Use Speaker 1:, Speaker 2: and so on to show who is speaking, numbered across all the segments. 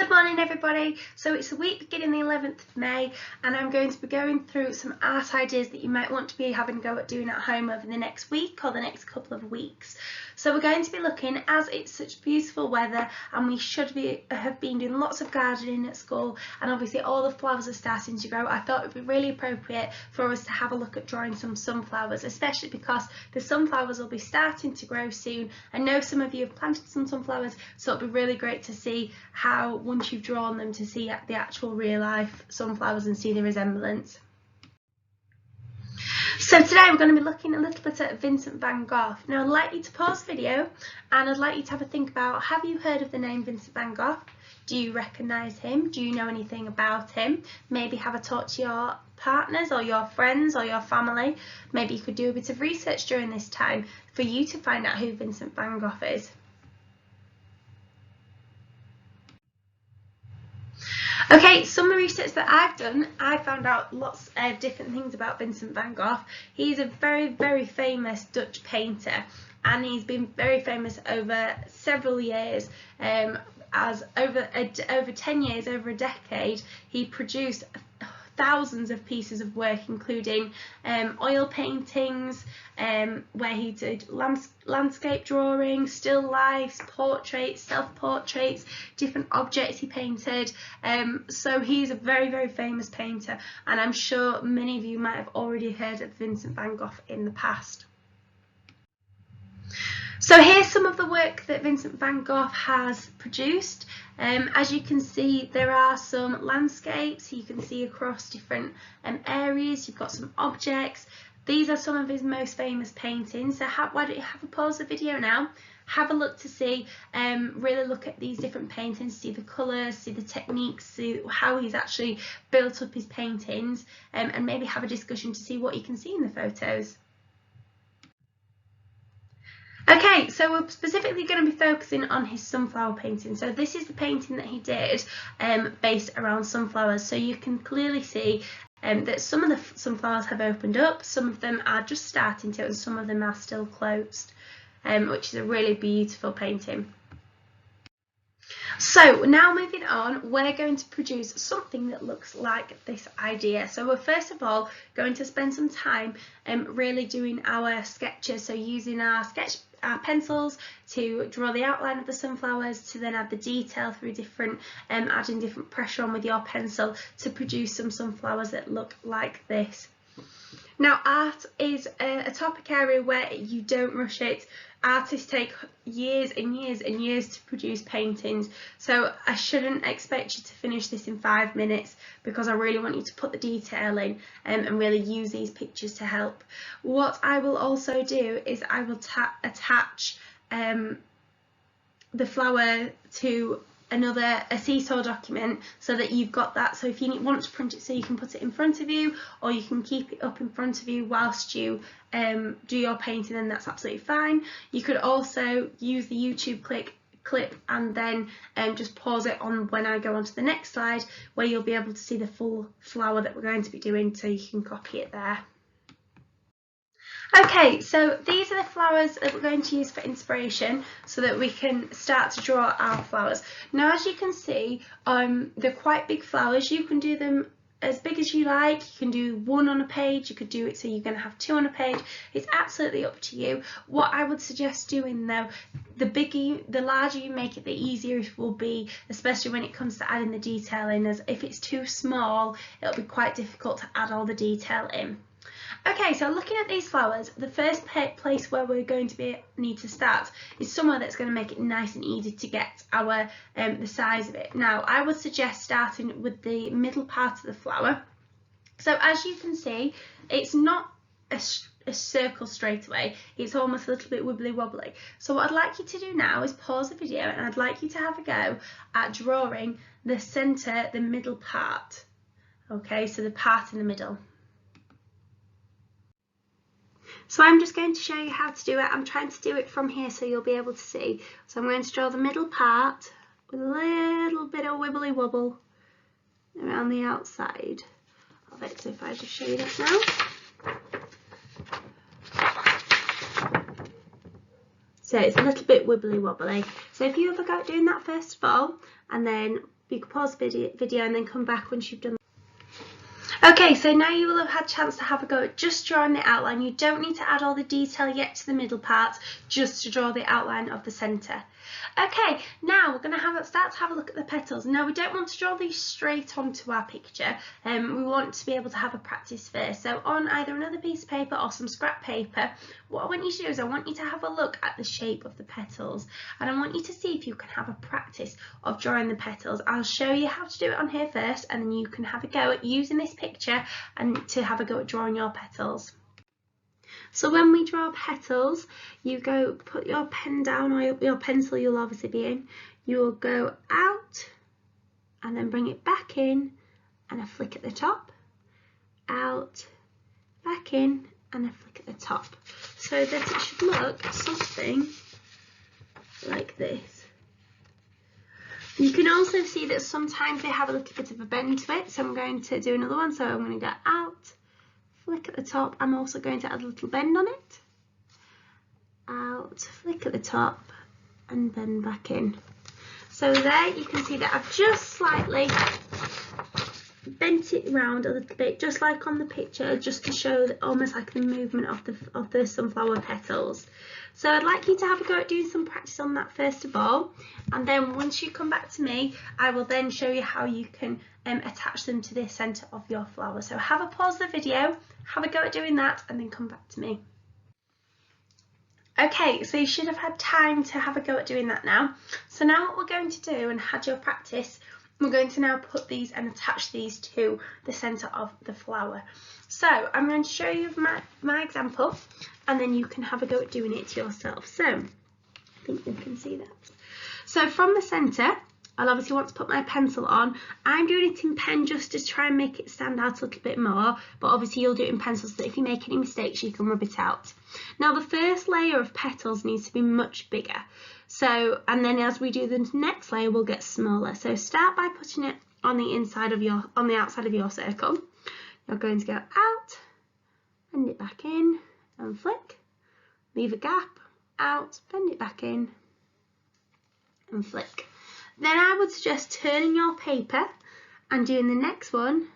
Speaker 1: Good morning everybody. So it's the week beginning the 11th of May and I'm going to be going through some art ideas that you might want to be having a go at doing at home over the next week or the next couple of weeks. So we're going to be looking, as it's such beautiful weather and we should have been doing lots of gardening at school, and obviously all the flowers are starting to grow, I thought it would be really appropriate for us to have a look at drawing some sunflowers, especially because the sunflowers will be starting to grow soon. I know some of you have planted some sunflowers, so it'll be really great to see how, once you've drawn them, to see the actual real life sunflowers and see the resemblance. So today we're going to be looking a little bit at Vincent van Gogh. Now I'd like you to pause the video and I'd like you to have a think about, have you heard of the name Vincent van Gogh? Do you recognise him? Do you know anything about him? Maybe have a talk to your partners or your friends or your family. Maybe you could do a bit of research during this time for you to find out who Vincent van Gogh is. Okay, some research that I've done, I found out lots of different things about Vincent van Gogh. He's a very, very famous Dutch painter, and he's been very famous over several years. As over 10 years, over a decade, he produced thousands of pieces of work, including oil paintings, where he did landscape drawing, still lifes, portraits, self-portraits, different objects he painted. So he's a very, very famous painter, and I'm sure many of you might have already heard of Vincent van Gogh in the past. So here's some of the work that Vincent van Gogh has produced. As you can see, there are some landscapes you can see across different areas. You've got some objects. These are some of his most famous paintings. So why don't you have a pause the video now, have a look to see, really look at these different paintings, see the colours, see the techniques, see how he's actually built up his paintings, and maybe have a discussion to see what you can see in the photos. Okay, so we're specifically going to be focusing on his sunflower painting. So this is the painting that he did based around sunflowers. So you can clearly see that some of the sunflowers have opened up, some of them are just starting to, and some of them are still closed, which is a really beautiful painting. So now moving on, we're going to produce something that looks like this idea. So we're first of all going to spend some time really doing our sketches, so using our pencils to draw the outline of the sunflowers, to then add the detail through different adding different pressure on with your pencil to produce some sunflowers that look like this. Now, art is a topic area where you don't rush it. Artists take years and years and years to produce paintings, so I shouldn't expect you to finish this in 5 minutes, because I really want you to put the detail in and really use these pictures to help. What I will also do is I will attach the flower to a seesaw document, so that you've got that. So if you want to print it so you can put it in front of you, or you can keep it up in front of you whilst you do your painting, then that's absolutely fine. You could also use the YouTube clip and then just pause it on when I go on to the next slide, where you'll be able to see the full flower that we're going to be doing, so you can copy it there. Okay, so these are the flowers that we're going to use for inspiration, so that we can start to draw our flowers. Now, as you can see, they're quite big flowers. You can do them as big as you like. You can do one on a page, you could do it so you're going to have 2 on a page. It's absolutely up to you. What I would suggest doing though, the larger you make it, the easier it will be, especially when it comes to adding the detail in, as if it's too small, it'll be quite difficult to add all the detail in. Okay, so looking at these flowers, the first place where we're going to need to start is somewhere that's going to make it nice and easy to get our the size of it. Now, I would suggest starting with the middle part of the flower. So as you can see, it's not a circle straight away, it's almost a little bit wibbly wobbly. So what I'd like you to do now is pause the video, and I'd like you to have a go at drawing the centre, the middle part. Okay, so the part in the middle. So I'm just going to show you how to do it. I'm trying to do it from here so you'll be able to see. So I'm going to draw the middle part with a little bit of wibbly wobble around the outside of it. So if I just show you that now. So it's a little bit wibbly wobbly. So if you have a go at doing that first of all, and then You can pause the video and then come back once you've done. Okay, so now you will have had a chance to have a go at just drawing the outline. You don't need to add all the detail yet to the middle part, just to draw the outline of the centre. Okay, now we're going to start to have a look at the petals. Now we don't want to draw these straight onto our picture. We want to be able to have a practice first. So on either another piece of paper or some scrap paper, what I want you to do is I want you to have a look at the shape of the petals, and I want you to see if you can have a practice of drawing the petals. I'll show you how to do it on here first, and then you can have a go at using this picture and to have a go at drawing your petals. So when we draw petals, you go put your pen down, or your pencil you'll obviously be in. You will go out and then bring it back in and a flick at the top, out, back in and a flick at the top. So that it should look something like this. You can also see that sometimes they have a little bit of a bend to it, so I'm going to do another one. So I'm going to go out, flick at the top. I'm also going to add a little bend on it. Out, flick at the top and bend back in. So there you can see that I've just slightly bent it round a little bit, just like on the picture, just to show that almost like the movement of the sunflower petals. So I'd like you to have a go at doing some practice on that first of all, and then once you come back to me, I will then show you how you can attach them to the centre of your flower. So have a pause the video, have a go at doing that, and then come back to me. Okay, so you should have had time to have a go at doing that now. So now what we're going to do, and had your practice, we're going to now put these and attach these to the centre of the flower. So I'm going to show you my example, and then you can have a go at doing it yourself. So I think you can see that. So from the centre, I'll obviously want to put my pencil on. I'm doing it in pen just to try and make it stand out a little bit more, but obviously you'll do it in pencil so that if you make any mistakes you can rub it out. Now the first layer of petals needs to be much bigger. So, and then as we do the next layer we'll get smaller. So start by putting it on the outside of your circle. You're going to go out, bend it back in and flick, leave a gap, out, bend it back in and flick. Then I would suggest turning your paper and doing the next one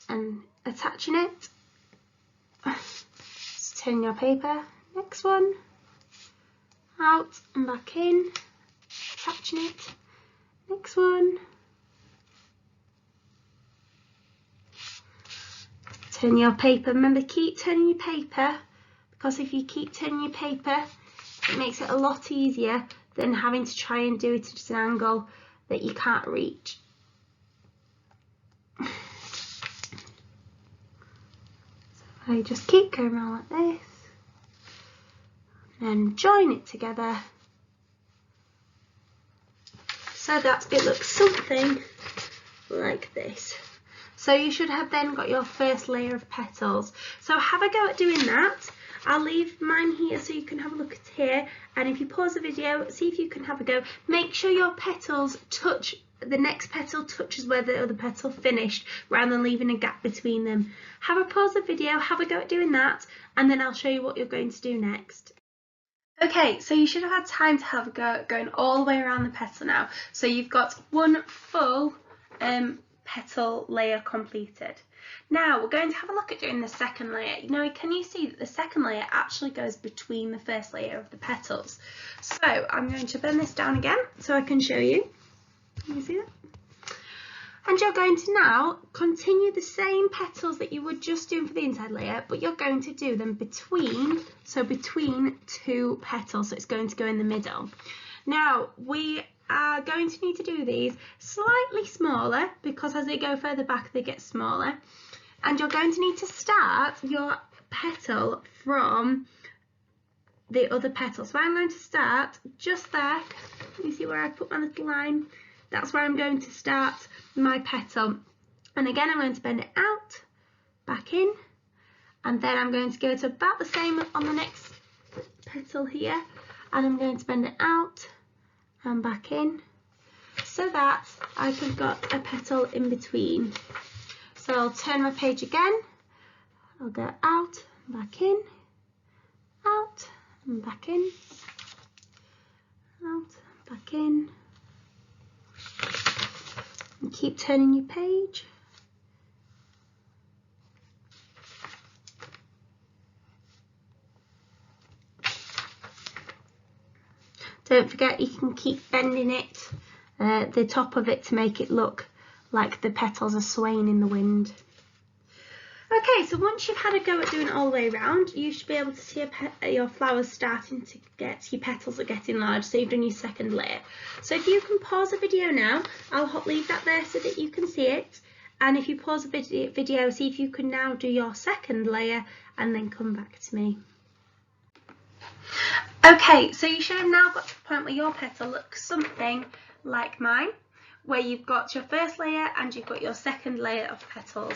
Speaker 1: and attaching it. So turning your paper, next one, out and back in, attaching it, next one, turn your paper. Remember, keep turning your paper, because if you keep turning your paper it makes it a lot easier than having to try and do it at an angle that you can't reach. So I just keep going around like this and join it together so that it looks something like this. So you should have then got your first layer of petals. So have a go at doing that. I'll leave mine here so you can have a look at here, and if you pause the video, see if you can have a go. Make sure your petals touch, the next petal touches where the other petal finished, rather than leaving a gap between them. Have a pause the video, have a go at doing that, and then I'll show you what you're going to do next. Okay, so you should have had time to have a go at going all the way around the petal now. So you've got one full petal layer completed. Now we're going to have a look at doing the second layer. Now can you see that the second layer actually goes between the first layer of the petals? So I'm going to bend this down again so I can show you. Can you see that? And you're going to now continue the same petals that you were just doing for the inside layer, but you're going to do them between two petals, so it's going to go in the middle. Now we are going to need to do these slightly smaller, because as they go further back they get smaller, and you're going to need to start your petal from the other petal. So I'm going to start just there. You see where I put my little line? That's where I'm going to start my petal, and again I'm going to bend it out, back in, and then I'm going to go to about the same on the next petal here, and I'm going to bend it out and back in, so that I've got a petal in between. So I'll turn my page again, I'll go out, back in, out and back in, out, back in. keep turning your page. Don't forget you can keep bending it, the top of it, to make it look like the petals are swaying in the wind. Okay, so once you've had a go at doing it all the way around, you should be able to see your flowers starting to get, your petals are getting large, so you've done your second layer. So if you can pause the video now, I'll leave that there so that you can see it. And if you pause the video, see if you can now do your second layer and then come back to me. Okay, so you should have now got to the point where your petal looks something like mine, where you've got your first layer and you've got your second layer of petals.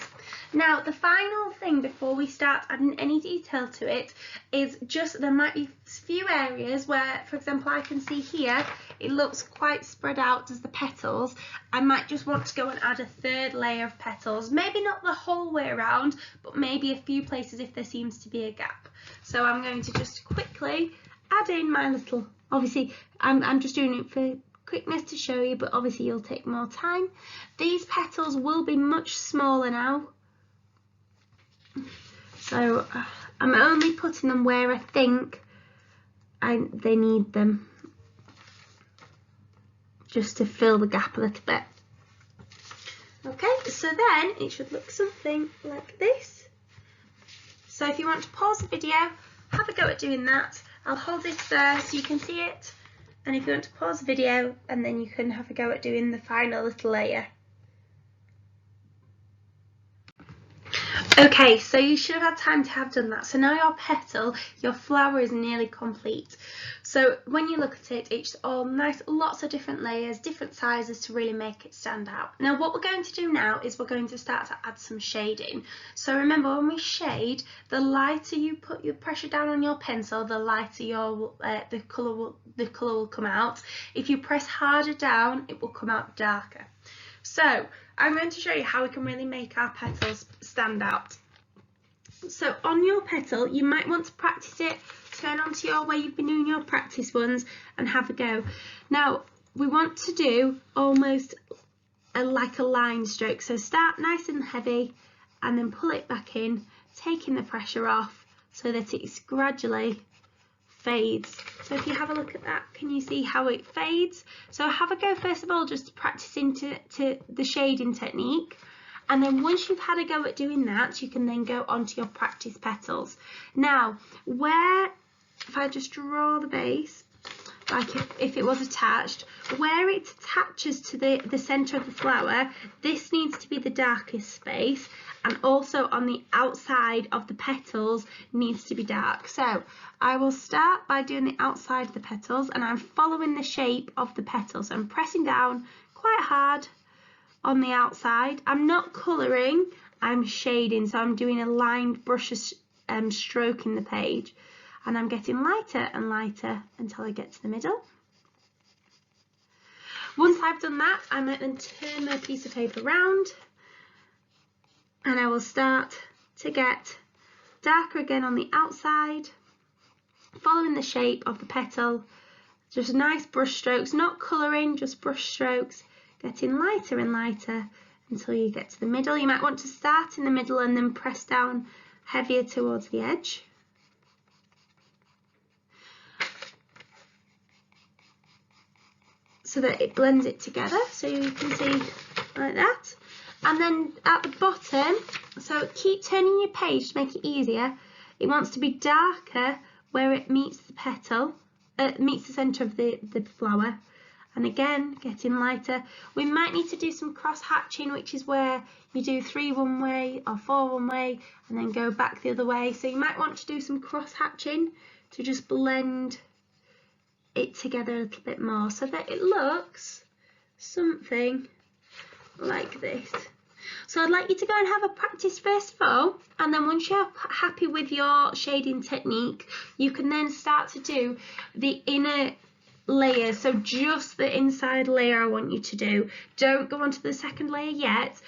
Speaker 1: Now, the final thing before we start adding any detail to it is just there might be a few areas where, for example, I can see here, it looks quite spread out as the petals. I might just want to go and add a third layer of petals, maybe not the whole way around, but maybe a few places if there seems to be a gap. So I'm going to just quickly add in my little, obviously I'm just doing it for quickness to show you, but obviously you'll take more time. These petals will be much smaller now, so I'm only putting them where I think they need them, just to fill the gap a little bit. Okay, so then it should look something like this. So if you want to pause the video, have a go at doing that. I'll hold it there so you can see it. And if you want to pause the video, and then you can have a go at doing the final little layer. Okay, so you should have had time to have done that. So now your petal, your flower is nearly complete. So when you look at it, it's all nice, lots of different layers, different sizes to really make it stand out. Now what we're going to do now is we're going to start to add some shading. So remember, when we shade, the lighter you put your pressure down on your pencil, the lighter your the colour will come out. If you press harder down, it will come out darker. So I'm going to show you how we can really make our petals stand out. So on your petal, you might want to practice it, turn onto where you've been doing your practice ones and have a go. Now we want to do almost like a line stroke, so start nice and heavy and then pull it back in, taking the pressure off so that it's gradually fades. So if you have a look at that, can you see how it fades? So have a go first of all, just practicing to the shading technique, and then once you've had a go at doing that, you can then go onto your practice petals. Now if I just draw the base, like if it was attached, where it attaches to the centre of the flower, this needs to be the darkest space, and also on the outside of the petals needs to be dark. So I will start by doing the outside of the petals, and I'm following the shape of the petals. So I'm pressing down quite hard on the outside. I'm not colouring, I'm shading, so I'm doing a lined brush stroking the page, and I'm getting lighter and lighter until I get to the middle. Once I've done that, I might then turn my piece of paper round, and I will start to get darker again on the outside, following the shape of the petal. Just nice brush strokes, not colouring, just brush strokes, getting lighter and lighter until you get to the middle. You might want to start in the middle and then press down heavier towards the edge. So that it blends it together, so you can see like that. And then at the bottom, so keep turning your page to make it easier. It wants to be darker where it meets the petal, meets the centre of the flower. And again, getting lighter. We might need to do some cross hatching, which is where you do 3 one way or 4 one way and then go back the other way. So you might want to do some cross hatching to just blend it together a little bit more so that it looks something like this. So I'd like you to go and have a practice first of all, and then once you're happy with your shading technique, you can then start to do the inner layer. So just the inside layer I want you to do. Don't go on to the second layer yet,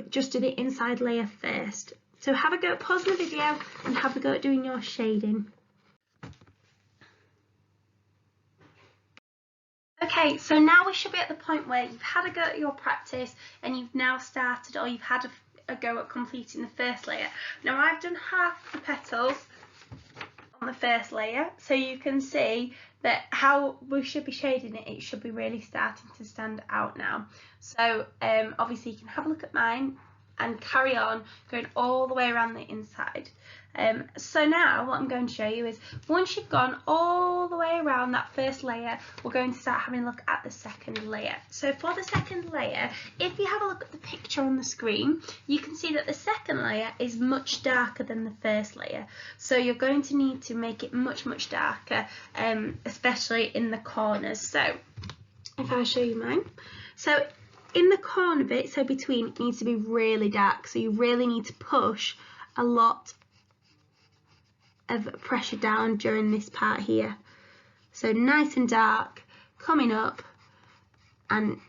Speaker 1: just do the inside layer first. So have a go at pausing the video and have a go at doing your shading. Okay, so now we should be at the point where you've had a go at your practice and you've now started, or you've had a go at completing the first layer. Now I've done half the petals on the first layer, so you can see that how we should be shading it, it should be really starting to stand out now. So obviously you can have a look at mine and carry on going all the way around the inside. So now what I'm going to show you is once you've gone all the way around that first layer, we're going to start having a look at the second layer. So for the second layer, if you have a look at the picture on the screen, you can see that the second layer is much darker than the first layer. So you're going to need to make it much darker, especially in the corners. So if I show you mine, so in the corner bit, so between, it needs to be really dark. So you really need to push a lot of pressure down during this part here. So nice and dark coming up, and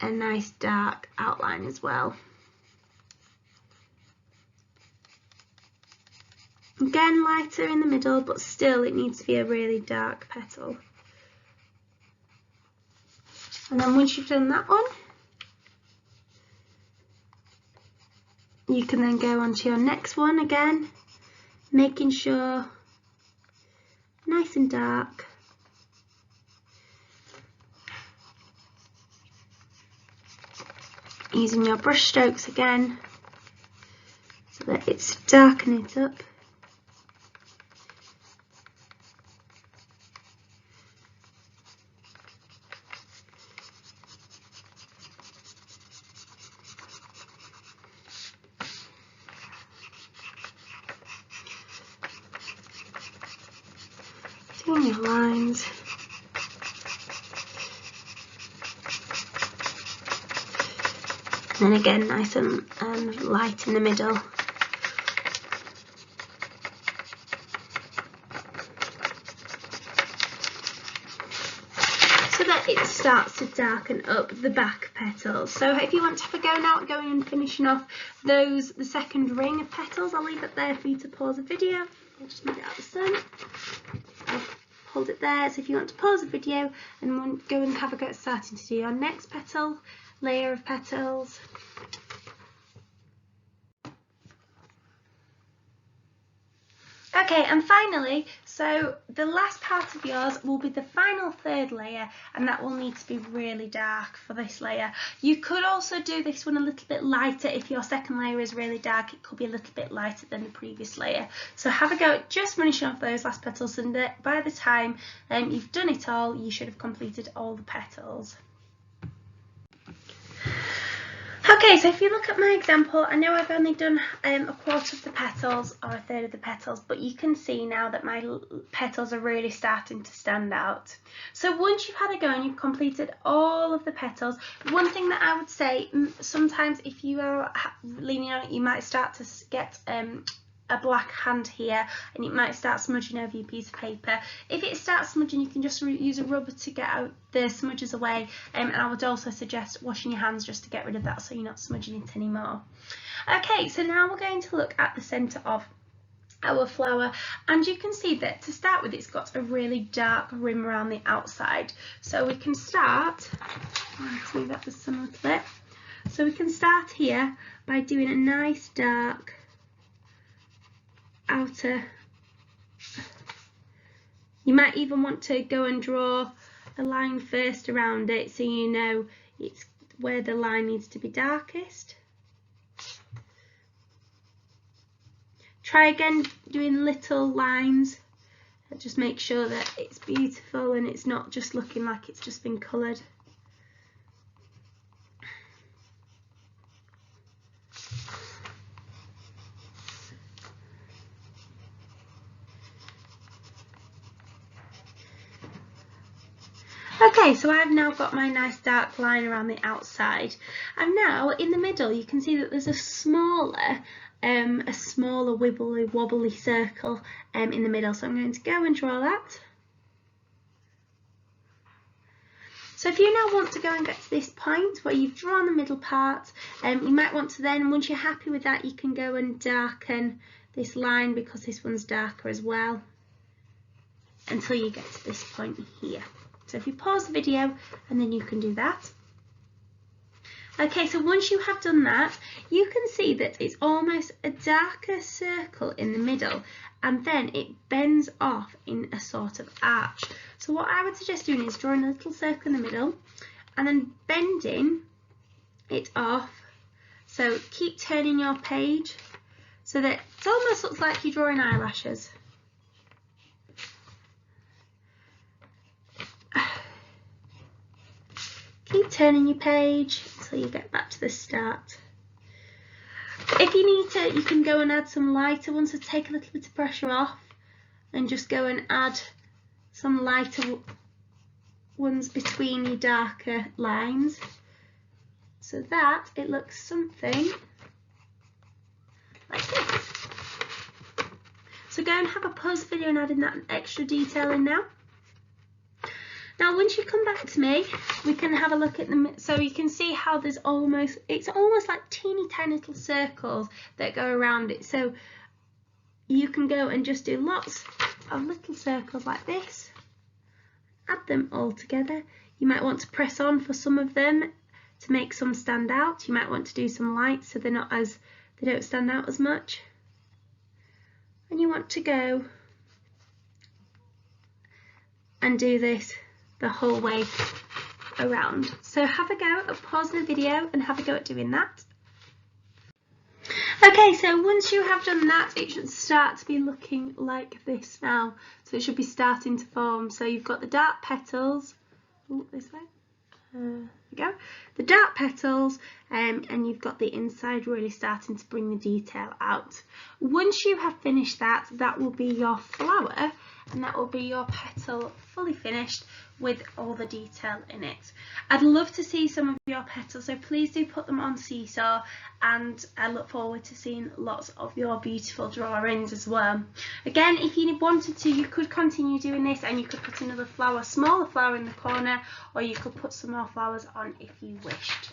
Speaker 1: a nice dark outline as well. Again, lighter in the middle, but still it needs to be a really dark petal. And then once you've done that one, you can then go on to your next one again, making sure nice and dark. Using your brush strokes again so that it's darkening it up. Doing your lines. And then again, nice and light in the middle. So that it starts to darken up the back petals. So if you want to have a go now at going and finishing off the second ring of petals, I'll leave it there for you to pause the video. I'll just move it out of the sun. I've hold it there, so if you want to pause the video and go and have a go at starting to do your next petal, layer of petals. Okay, and finally, so the last part of yours will be the final third layer, and that will need to be really dark for this layer. You could also do this one a little bit lighter. If your second layer is really dark, it could be a little bit lighter than the previous layer. So have a go at just finishing off those last petals, and by the time you've done it all, you should have completed all the petals. Okay, so if you look at my example, I know I've only done a quarter of the petals or a third of the petals, but you can see now that my petals are really starting to stand out. So once you've had a go and you've completed all of the petals, one thing that I would say, sometimes if you are leaning on it, you might start to get a black hand here, and it might start smudging over your piece of paper. If it starts smudging, you can just use a rubber to get out the smudges away, and I would also suggest washing your hands just to get rid of that so you're not smudging it anymore. Okay, so now we're going to look at the centre of our flower, and you can see that to start with it's got a really dark rim around the outside. So we can start, let's move up the sun a little bit, so we can start here by doing a nice dark outer. You might even want to go and draw a line first around it so you know it's where the line needs to be darkest. Try again doing little lines, just make sure that it's beautiful and it's not just looking like it's just been coloured. Okay, so I've now got my nice dark line around the outside, and now in the middle you can see that there's a smaller wibbly wobbly circle in the middle, so I'm going to go and draw that. So if you now want to go and get to this point where you've drawn the middle part, you might want to then, once you're happy with that, you can go and darken this line because this one's darker as well, until you get to this point here. So if you pause the video and then you can do that. Okay, so once you have done that, you can see that it's almost a darker circle in the middle, and then it bends off in a sort of arch. So what I would suggest doing is drawing a little circle in the middle and then bending it off. So keep turning your page so that it almost looks like you're drawing eyelashes. Keep turning your page until you get back to the start. If you need to, you can go and add some lighter ones to take a little bit of pressure off, and just go and add some lighter ones between your darker lines, so that it looks something like this. So go and have a pause video and add in that extra detail in now. Now once you come back to me, we can have a look at them, so you can see how it's almost like teeny tiny little circles that go around it. So you can go and just do lots of little circles like this, add them all together. You might want to press on for some of them to make some stand out. You might want to do some lights so they don't stand out as much. And you want to go and do this the whole way around. So have a go at pausing the video and have a go at doing that. Okay, so once you have done that, it should start to be looking like this now. So it should be starting to form. So you've got the dark petals, this way, there we go, the dark petals, and you've got the inside really starting to bring the detail out. Once you have finished that, that will be your flower, and that will be your petal fully finished with all the detail in it. I'd love to see some of your petals, so please do put them on Seesaw, and I look forward to seeing lots of your beautiful drawings as well. Again, if you wanted to, you could continue doing this, and you could put another flower, smaller flower in the corner, or you could put some more flowers on if you wished.